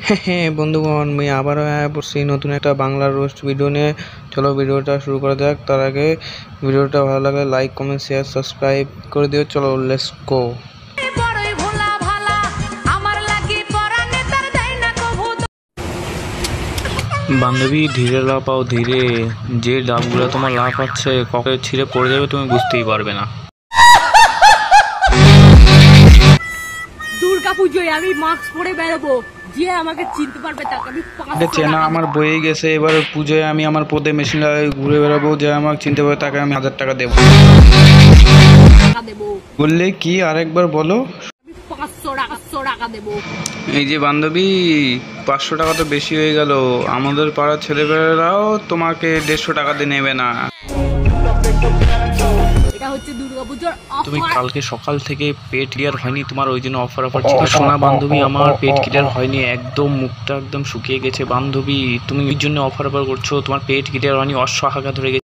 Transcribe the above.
হ্যাঁ বন্ধুগণ, আমি আবারও পড়ছি নতুন একটা বাংলা রোস্ট ভিডিও নিয়ে। চলো ভিডিওটা শুরু করা যাক। তার আগে ভিডিওটা ভালো লাগলে লাইক, কমেন্ট, শেয়ার, সাবস্ক্রাইব করে দিও। চলো লেটস গো। বান্ধবী ধীরে লাফাও ধীরে, যে ডাবগুলো তোমার লাফাচ্ছে ককে ছিঁড়ে পড়ে যাবে তুমি বুঝতেই পারবে না। দুর্গা পুজোয় আমি মাস্ক পরে বেরোবো, যে আমাকে চিনতে পারবে তাকে আমি 500 চেনা টাকা আমার বয়ে গেছে। এবার পুজোয় আমি আমার পদে মেশিন ঘুরে বেড়াবো, যে আমাকে চিনতে পারবে তাকে আমি 1000 টাকা দেবো। দেবো। বললে কি আরেকবার বলো? আমি 500 টাকা দেবো। এই যে বান্ধবী, 500 টাকা তো বেশি হয়ে গেল। আমাদের পাড়ার ছেলেমেয়েরাও তোমাকে 150 টাকা দিয়ে নেবে না। এটা হচ্ছে দুর্গাপুজোর তুমি অফার। কালকে সকাল থেকে পেট ক্লিয়ার হয়নি তোমার, ওই জন্য অফার ছিল। শোনা বান্ধবী, আমার পেট ক্লিয়ার হয়নি, একদম মুখটা একদম শুকিয়ে গেছে। বান্ধবী তুমি এর জন্য অফার করছো, তোমার পেট ক্লিয়ার হয়নি, অশ্বহাগা ধরে গেছে।